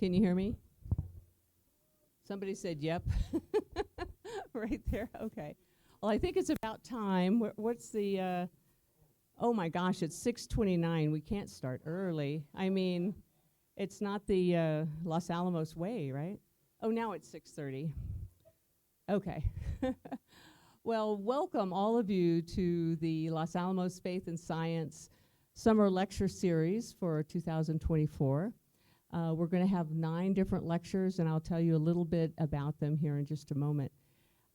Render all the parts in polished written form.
Can you hear me? Somebody said yep. Right there. Okay. Well, I think it's about time. What's the oh my gosh, it's 6:29. We can't start early. I mean, it's not the Los Alamos way, right? Oh, now it's 6:30. Okay. Well, welcome all of you to the Los Alamos Faith and Science Summer Lecture Series for 2024. We're going to have 9 different lectures, and I'll tell you a little bit about them here in just a moment.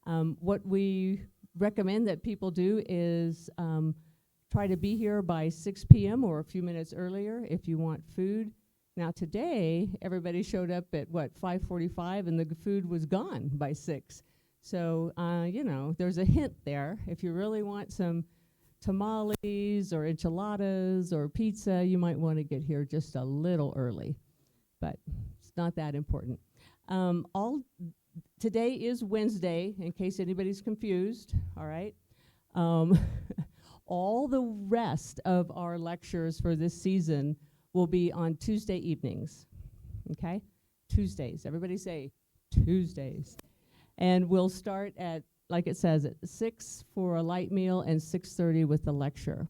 What we recommend that people do is try to be here by 6 p.m. or a few minutes earlier if you want food. Now today, everybody showed up at, 5:45, and the food was gone by 6. So, you know, there's a hint there. If you really want some tamales or enchiladas or pizza, you might want to get here just a little early. But it's not that important. Today is Wednesday, in case anybody's confused, all right? All the rest of our lectures for this season will be on Tuesday evenings, okay? Tuesdays. Everybody say Tuesdays. And we'll start at, like it says, at 6 for a light meal and 6:30 with the lecture.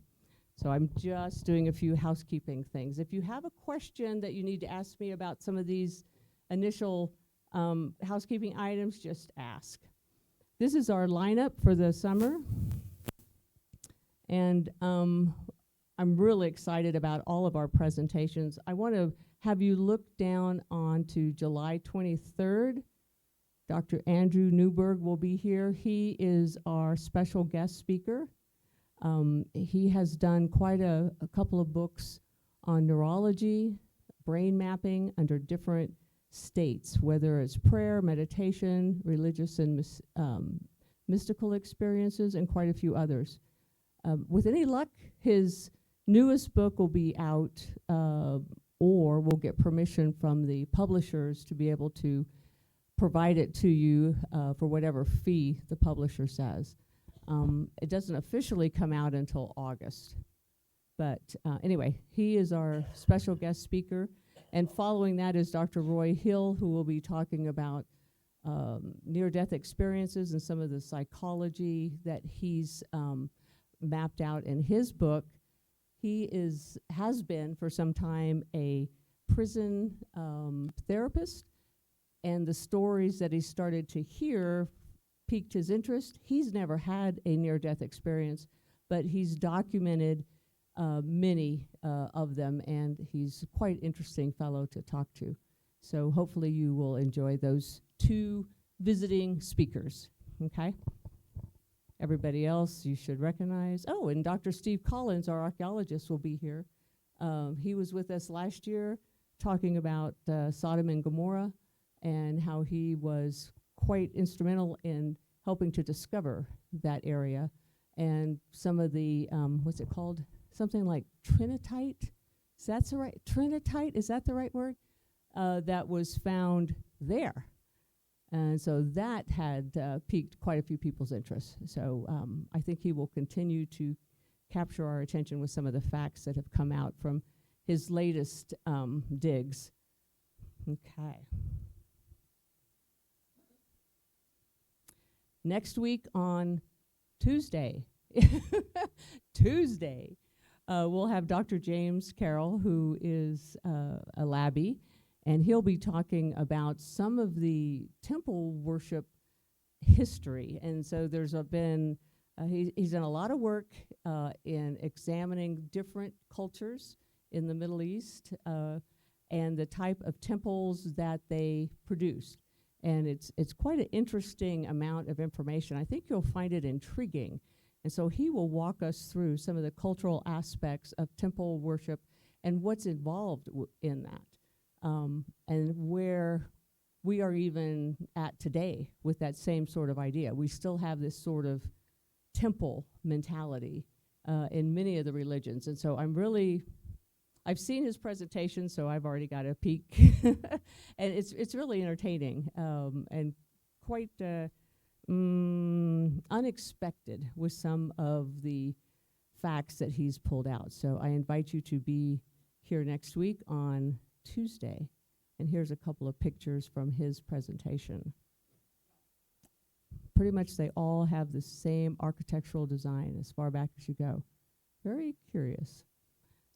So I'm just doing a few housekeeping things. If you have a question that you need to ask me about some of these initial housekeeping items, just ask. This is our lineup for the summer. And I'm really excited about all of our presentations. I want to have you look down onto July 23rd. Dr. Andrew Newberg will be here. He is our special guest speaker. He has done quite a couple of books on neurology, brain mapping under different states, whether it's prayer, meditation, religious and mystical experiences, and quite a few others. With any luck, his newest book will be out, or we'll get permission from the publishers to be able to provide it to you for whatever fee the publisher says. It doesn't officially come out until August. But anyway, he is our special guest speaker. And following that is Dr. Roy Hill, who will be talking about near-death experiences and some of the psychology that he's mapped out in his book. He has been for some time a prison therapist, and the stories that he started to hear piqued his interest. He's never had a near-death experience, but he's documented many of them, and he's quite interesting fellow to talk to. So hopefully you will enjoy those 2 visiting speakers, okay? Everybody else you should recognize. Oh, and Dr. Steve Collins, our archaeologist, will be here. He was with us last year talking about Sodom and Gomorrah and how he was quite instrumental in helping to discover that area. And some of the, what's it called? Something like trinitite? Is that the right, trinitite, is that the right word? That was found there. And so that had piqued quite a few people's interest. So I think he will continue to capture our attention with some of the facts that have come out from his latest digs. Okay. Next week on Tuesday, we'll have Dr. James Carroll, who is a labbie, and he'll be talking about some of the temple worship history. And so there's been, he's done a lot of work in examining different cultures in the Middle East and the type of temples that they produced. And it's quite an interesting amount of information. I think you'll find it intriguing. And so he will walk us through some of the cultural aspects of temple worship and what's involved in that, and where we are even at today with that same sort of idea. We still have this sort of temple mentality in many of the religions. And so I've seen his presentation, so I've already got a peek. And it's really entertaining and quite unexpected with some of the facts that he's pulled out. So I invite you to be here next week on Tuesday. And here's a couple of pictures from his presentation. Pretty much they all have the same architectural design as far back as you go. Very curious.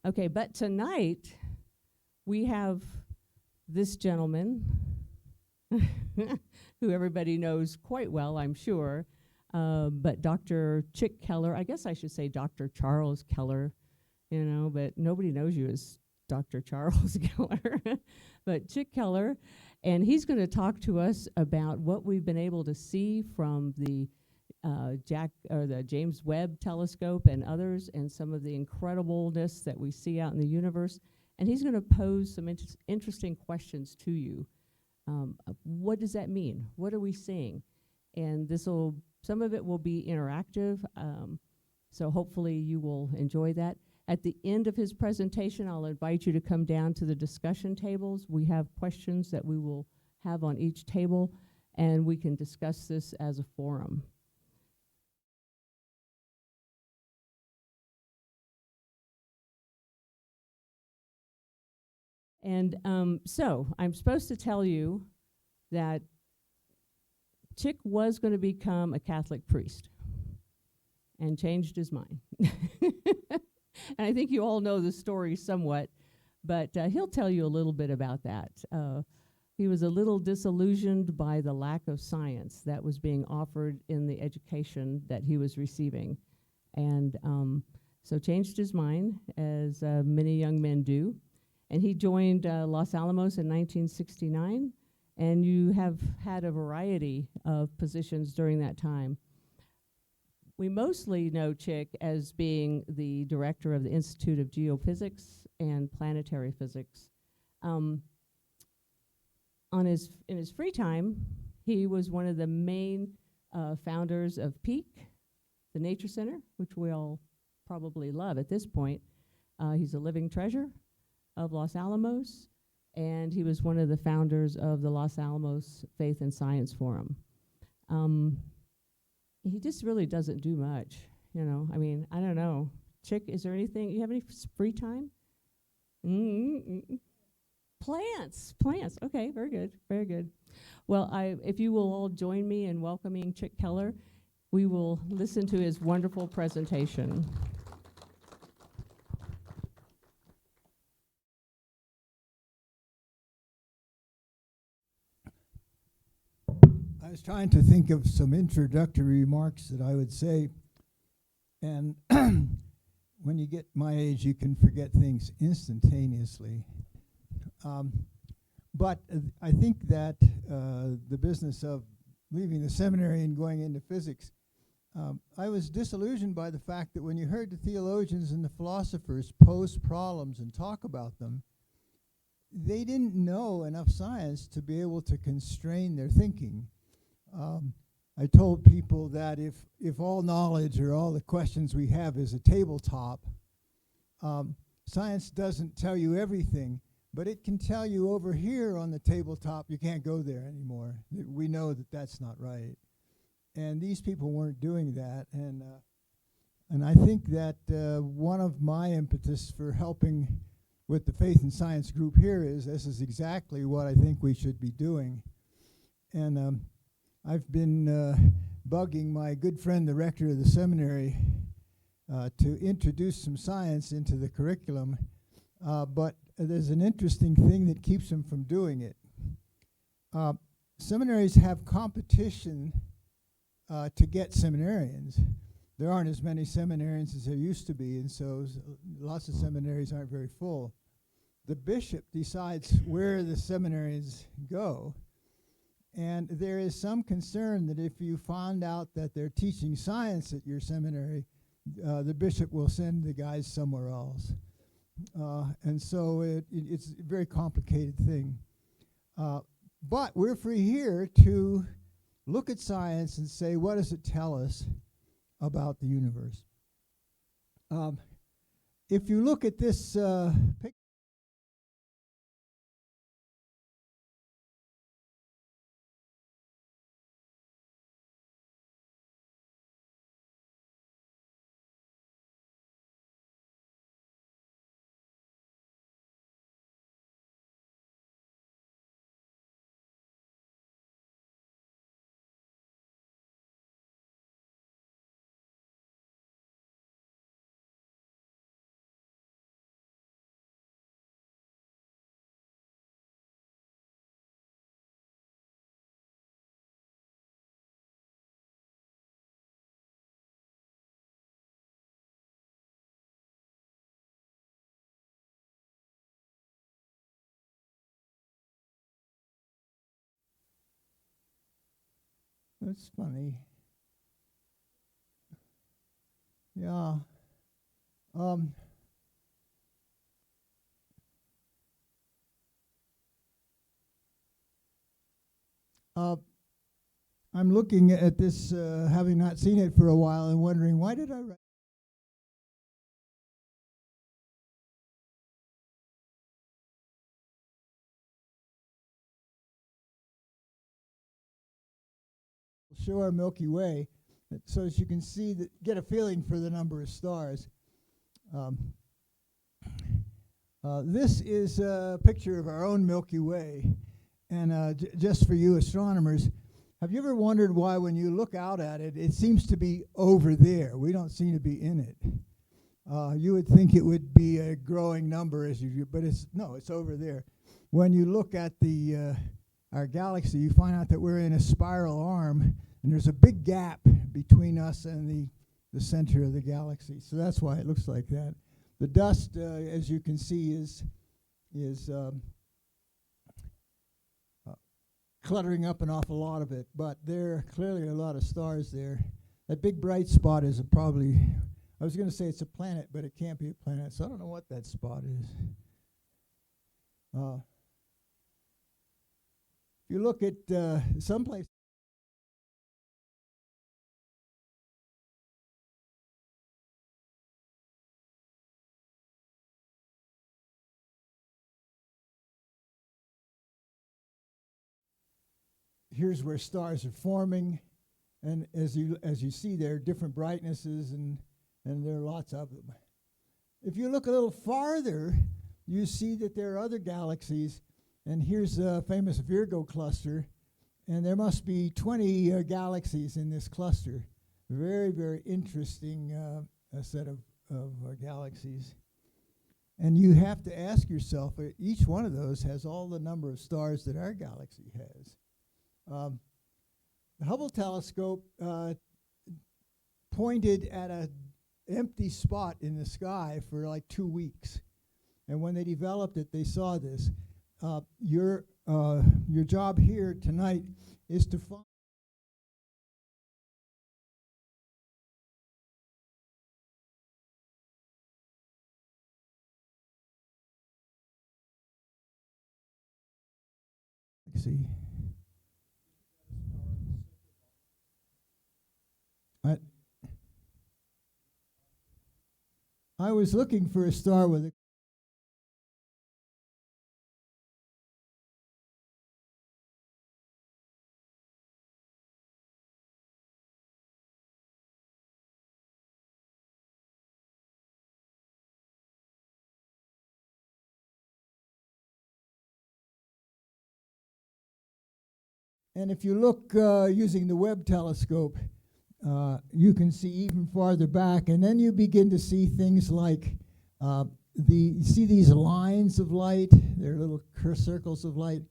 Okay, but tonight we have this gentleman who everybody knows quite well, I'm sure, but Dr. Chick Keller, I guess I should say Dr. Charles Keller, you know, but nobody knows you as Dr. Charles Keller, but Chick Keller, and he's going to talk to us about what we've been able to see from the the James Webb Telescope and others, and some of the incredibleness that we see out in the universe. And he's going to pose some interesting questions to you. What does that mean? What are we seeing? And some of it will be interactive, so hopefully you will enjoy that. At the end of his presentation, I'll invite you to come down to the discussion tables. We have questions that we will have on each table, and we can discuss this as a forum. And so I'm supposed to tell you that Chick was going to become a Catholic priest and changed his mind. And I think you all know the story somewhat, but he'll tell you a little bit about that. He was a little disillusioned by the lack of science that was being offered in the education that he was receiving. And so changed his mind, as many young men do. And he joined Los Alamos in 1969, and you have had a variety of positions during that time. We mostly know Chick as being the director of the Institute of Geophysics and Planetary Physics. In his free time, he was one of the main founders of Peak, the Nature Center, which we all probably love at this point. He's a living treasure of Los Alamos, and he was one of the founders of the Los Alamos Faith and Science Forum. He just really doesn't do much, you know. I mean, I don't know. Chick, is there anything, you have any free time? Plants. Okay, very good, very good. Well, if you will all join me in welcoming Chick Keller, we will listen to his wonderful presentation. I was trying to think of some introductory remarks that I would say, and when you get my age, you can forget things instantaneously. But I think that the business of leaving the seminary and going into physics, I was disillusioned by the fact that when you heard the theologians and the philosophers pose problems and talk about them, they didn't know enough science to be able to constrain their thinking. I told people that if all knowledge or all the questions we have is a tabletop, science doesn't tell you everything, but it can tell you over here on the tabletop, you can't go there anymore. We know that that's not right. And these people weren't doing that. And I think that one of my impetus for helping with the Faith and Science group here is this is exactly what I think we should be doing. And I've been bugging my good friend, the rector of the seminary, to introduce some science into the curriculum, but there's an interesting thing that keeps him from doing it. Seminaries have competition to get seminarians. There aren't as many seminarians as there used to be, and so lots of seminaries aren't very full. The bishop decides where the seminaries go. And there is some concern that if you find out that they're teaching science at your seminary, the bishop will send the guys somewhere else. And so it's a very complicated thing. But we're free here to look at science and say, what does it tell us about the universe? If you look at this picture, That's funny. Yeah. Um, uh, I'm looking at this, having not seen it for a while, and wondering, why did I write show our Milky Way, so as you can see, that get a feeling for the number of stars. Um, this is a picture of our own Milky Way, and just for you astronomers, have you ever wondered why when you look out at it, it seems to be over there? We don't seem to be in it. You would think it would be a growing number as you, but it's over there. When you look at the our galaxy, you find out that we're in a spiral arm, and there's a big gap between us and the center of the galaxy. So that's why it looks like that. The dust, as you can see, is cluttering up an awful lot of it, but there are clearly a lot of stars there. That big bright spot is probably, I was going to say it's a planet, but it can't be a planet, so I don't know what that spot is. If you look at someplace, here's where stars are forming, and as you see, there are different brightnesses, and there are lots of them. If you look a little farther, you see that there are other galaxies, and here's a famous Virgo cluster, and there must be 20 galaxies in this cluster. Very, very interesting set of galaxies. And you have to ask yourself, each one of those has all the number of stars that our galaxy has. The Hubble telescope pointed at an empty spot in the sky for like 2 weeks. And when they developed it, they saw this. Your job here tonight is to find I was looking for a star with a and if you look using the Webb telescope, you can see even farther back, and then you begin to see things like you see these lines of light. They're little circles of light.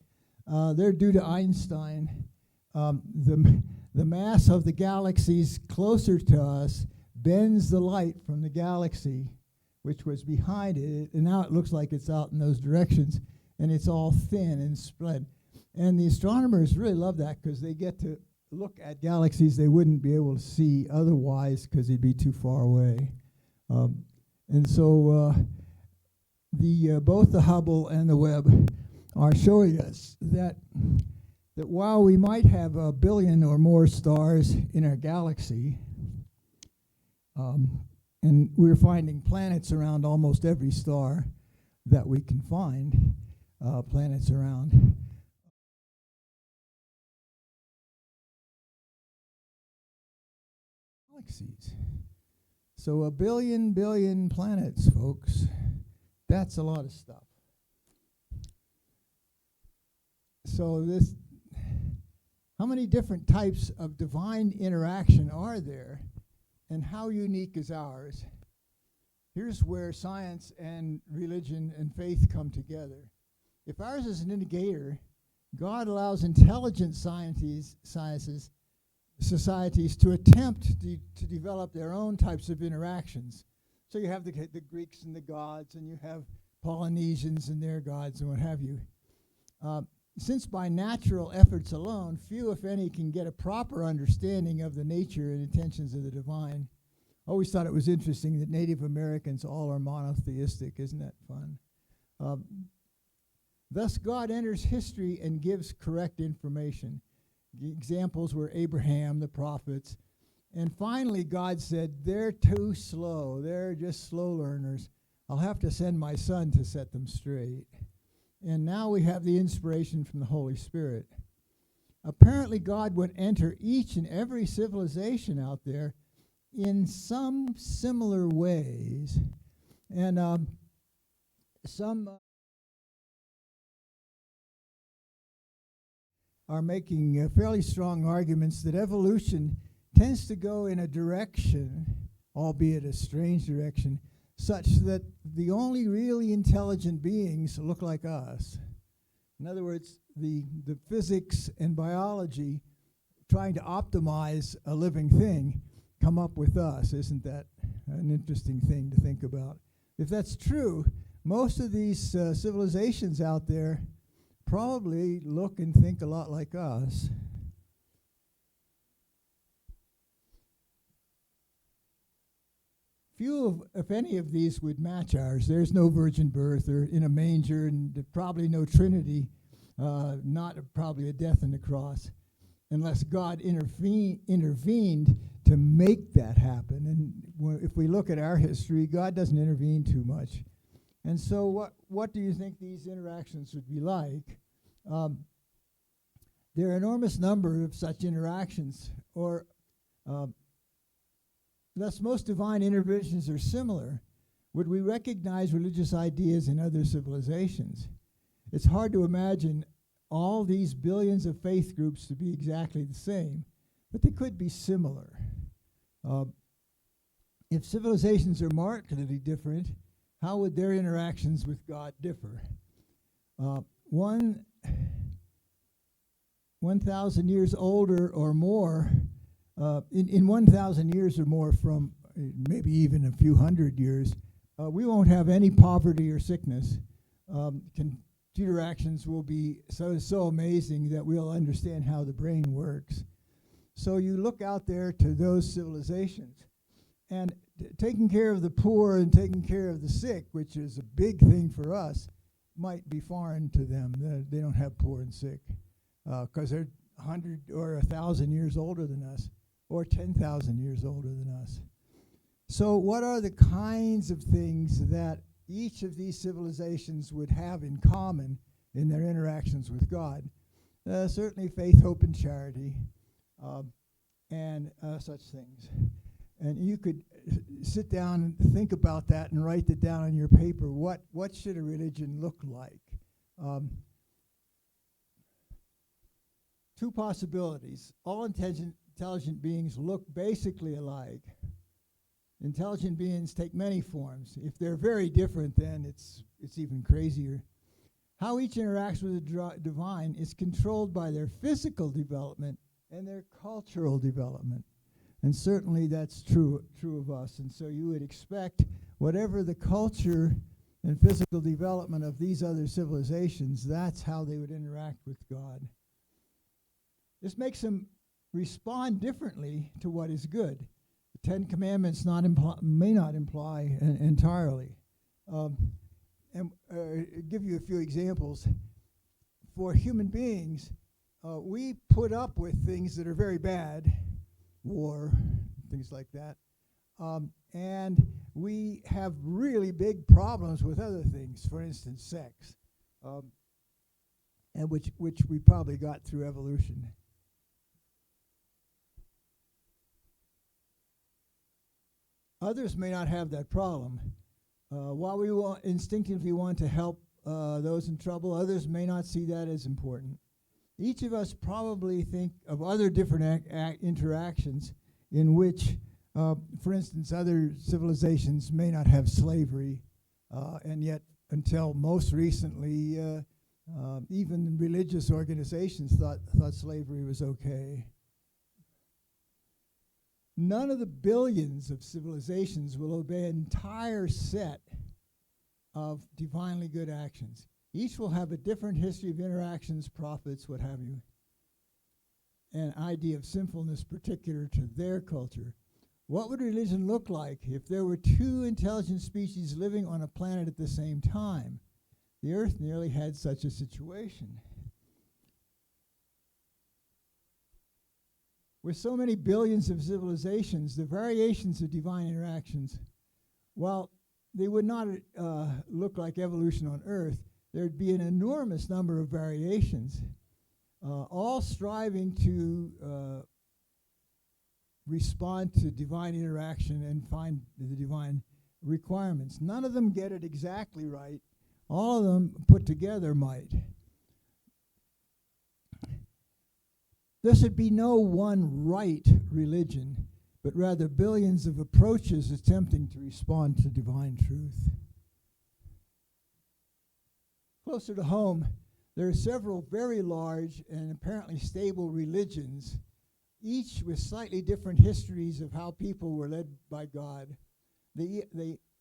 They're due to Einstein. The mass of the galaxies closer to us bends the light from the galaxy, which was behind it, and now it looks like it's out in those directions, and it's all thin and spread. And the astronomers really love that because they get to look at galaxies they wouldn't be able to see otherwise because they'd be too far away. And so both the Hubble and the Webb are showing us that while we might have 1 billion or more stars in our galaxy, and we're finding planets around almost every star that we can find planets around. Galaxies. So 1 billion planets, folks. That's a lot of stuff. So how many different types of divine interaction are there, and how unique is ours? Here's where science and religion and faith come together. If ours is an indicator, God allows intelligent societies to attempt to develop their own types of interactions. So you have the Greeks and the gods, and you have Polynesians and their gods and what have you. since by natural efforts alone, few, if any, can get a proper understanding of the nature and intentions of the divine. Always thought it was interesting that Native Americans all are monotheistic. Isn't that fun? Thus, God enters history and gives correct information. The examples were Abraham, the prophets. And finally, God said, they're too slow. They're just slow learners. I'll have to send my son to set them straight. And now we have the inspiration from the Holy Spirit. Apparently, God would enter each and every civilization out there in some similar ways. And some are making fairly strong arguments that evolution tends to go in a direction, albeit a strange direction, such that the only really intelligent beings look like us. In other words, the physics and biology trying to optimize a living thing come up with us. Isn't that an interesting thing to think about? If that's true, most of these civilizations out there probably look and think a lot like us. Few, if any of these, would match ours. There's no virgin birth or in a manger, and probably no Trinity, not probably a death on the cross, unless God intervened to make that happen. And if we look at our history, God doesn't intervene too much. And so what do you think these interactions would be like? There are an enormous number of such interactions, or thus most divine interventions are similar. Would we recognize religious ideas in other civilizations? It's hard to imagine all these billions of faith groups to be exactly the same, but they could be similar. If civilizations are markedly different, how would their interactions with God differ? 1,000 years older or more, in 1,000 years or more from maybe even a few hundred years, we won't have any poverty or sickness. Computer actions will be so amazing that we'll understand how the brain works. So you look out there to those civilizations, and taking care of the poor and taking care of the sick, which is a big thing for us, might be foreign to them. They don't have poor and sick because they're 100 or 1,000 years older than us, or 10,000 years older than us. So what are the kinds of things that each of these civilizations would have in common in their interactions with God? Certainly faith, hope, and charity, and such things. And you could sit down and think about that and write it down on your paper. What should a religion look like? Two possibilities. All intelligent beings look basically alike. Intelligent beings take many forms. If they're very different, then it's even crazier. How each interacts with the divine is controlled by their physical development and their cultural development. And certainly that's true of us. And so you would expect whatever the culture and physical development of these other civilizations, that's how they would interact with God. This makes them respond differently to what is good. The Ten Commandments may not imply entirely. And give you a few examples. For human beings, we put up with things that are very bad, war, things like that. And we have really big problems with other things, for instance, sex, and which we probably got through evolution. Others may not have that problem. While we instinctively want to help those in trouble, others may not see that as important. Each of us probably think of other different interactions in which, for instance, other civilizations may not have slavery, and yet until most recently, even religious organizations thought slavery was okay. None of the billions of civilizations will obey an entire set of divinely good actions. Each will have a different history of interactions, prophets, what have you, an idea of sinfulness particular to their culture. What would religion look like if there were two intelligent species living on a planet at the same time? The Earth nearly had such a situation. With so many billions of civilizations, the variations of divine interactions, while they would not look like evolution on Earth, there'd be an enormous number of variations, all striving to respond to divine interaction and find the divine requirements. None of them get it exactly right. All of them put together might. There should be no one right religion, but rather billions of approaches attempting to respond to divine truth. Closer to home, there are several very large and apparently stable religions, each with slightly different histories of how people were led by God.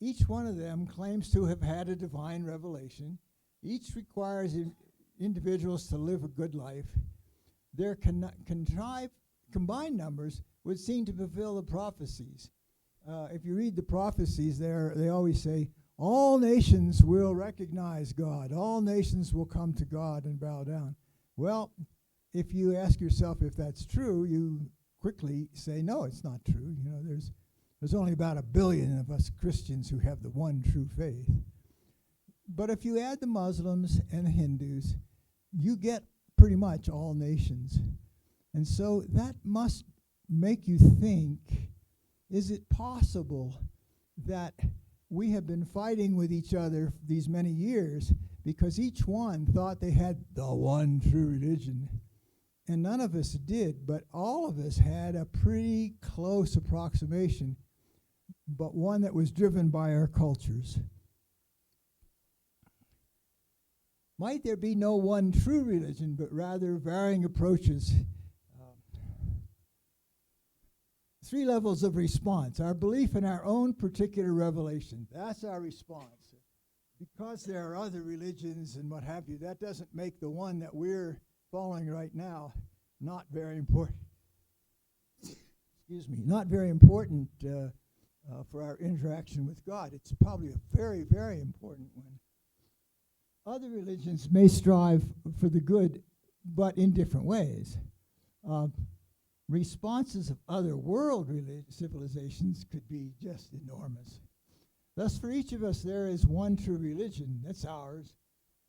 Each one of them claims to have had a divine revelation. Each requires individuals to live a good life. Their combined numbers would seem to fulfill the prophecies. If you read the prophecies, they always say, all nations will recognize God. All nations will come to God and bow down. Well, if you ask yourself if that's true, you quickly say, no, it's not true. You know, there's only about 1 billion of us Christians who have the one true faith. But if you add the Muslims and the Hindus, you get pretty much all nations. And so that must make you think, is it possible that we have been fighting with each other these many years because each one thought they had the one true religion? And none of us did, but all of us had a pretty close approximation, but one that was driven by our cultures. Might there be no one true religion, but rather varying approaches? 3 levels of response. Our belief in our own particular revelation. That's our response. Because there are other religions and what have you, that doesn't make the one that we're following right now not very important. Excuse me, not very important for our interaction with God. It's probably a very, very important one. Other religions may strive for the good, but in different ways. Responses of other world civilizations could be just enormous. Thus, for each of us, there is one true religion, that's ours,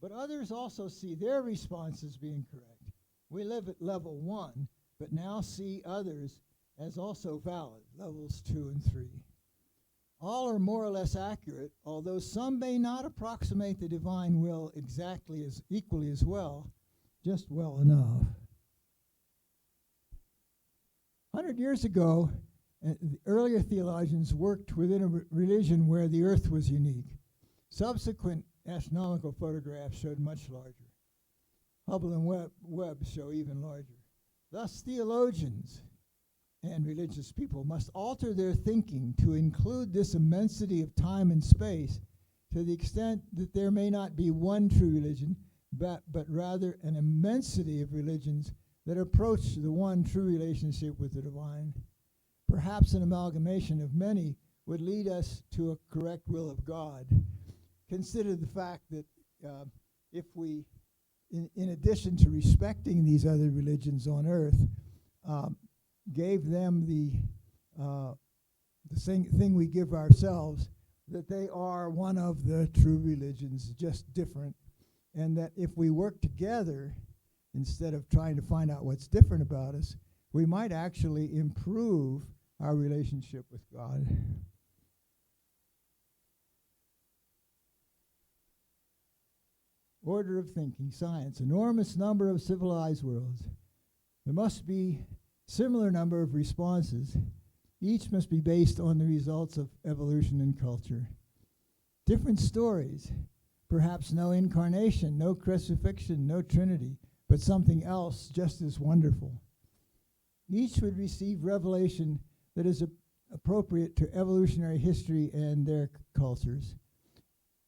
but others also see their responses being correct. We live at level 1, but now see others as also valid, levels 2 and 3. All are more or less accurate, although some may not approximate the divine will exactly as equally as well, just well enough. 100 years ago, the earlier theologians worked within a religion where the earth was unique. Subsequent astronomical photographs showed much larger. Hubble and Webb show even larger. Thus, theologians and religious people must alter their thinking to include this immensity of time and space to the extent that there may not be one true religion, but rather an immensity of religions that approach the one true relationship with the divine. Perhaps an amalgamation of many would lead us to a correct will of God. Consider the fact that if we, in addition to respecting these other religions on earth, gave them the same thing we give ourselves, that they are one of the true religions, just different, and that if we work together, instead of trying to find out what's different about us, we might actually improve our relationship with God. Order of thinking, science, enormous number of civilized worlds. There must be similar number of responses. Each must be based on the results of evolution and culture. Different stories, perhaps no incarnation, no crucifixion, no Trinity, but something else just as wonderful. Each would receive revelation that is appropriate to evolutionary history and their cultures.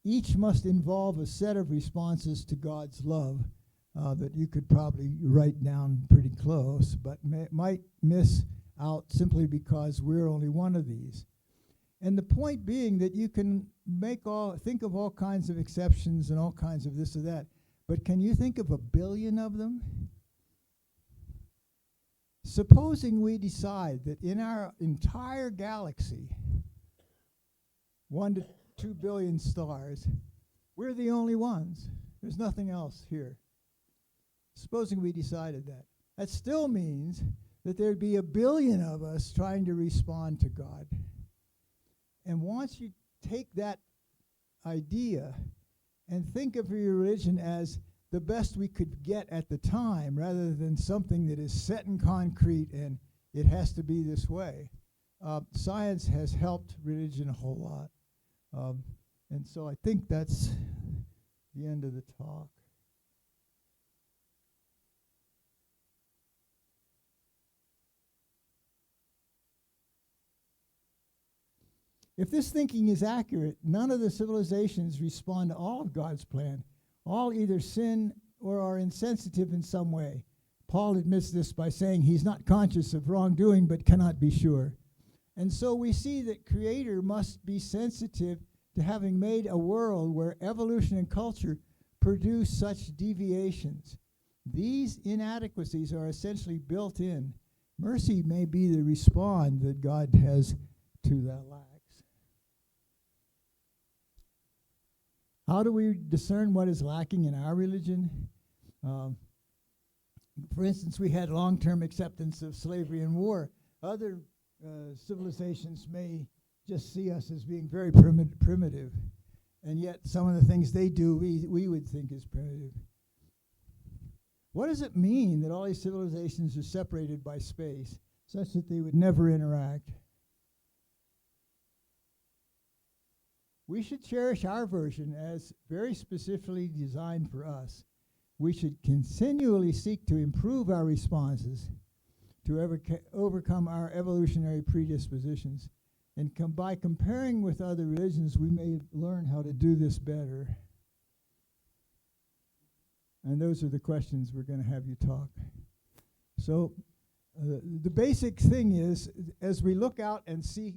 each must involve a set of responses to God's love that you could probably write down pretty close, but might miss out simply because we're only one of these. And the point being that you can think of all kinds of exceptions and all kinds of this or that, but can you think of 1 billion of them? Supposing we decide that in our entire galaxy, 1 to 2 billion stars, we're the only ones. There's nothing else here. Supposing we decided that. That still means that there'd be 1 billion of us trying to respond to God. And once you take that idea and think of your religion as the best we could get at the time, rather than something that is set in concrete and it has to be this way, science has helped religion a whole lot. And so I think that's the end of the talk. If this thinking is accurate, none of the civilizations respond to all of God's plan. All either sin or are insensitive in some way. Paul admits this by saying he's not conscious of wrongdoing but cannot be sure. And so we see that Creator must be sensitive to having made a world where evolution and culture produce such deviations. These inadequacies are essentially built in. Mercy may be the response that God has to that lack. How do we discern what is lacking in our religion? For instance, we had long-term acceptance of slavery and war. Other civilizations may just see us as being very primitive, and yet some of the things they do we would think is primitive. What does it mean that all these civilizations are separated by space, such that they would never interact? We should cherish our version as very specifically designed for us. We should continually seek to improve our responses to overcome our evolutionary predispositions. And by comparing with other religions, we may learn how to do this better. And those are the questions we're going to have you talk. So the basic thing is, as we look out and see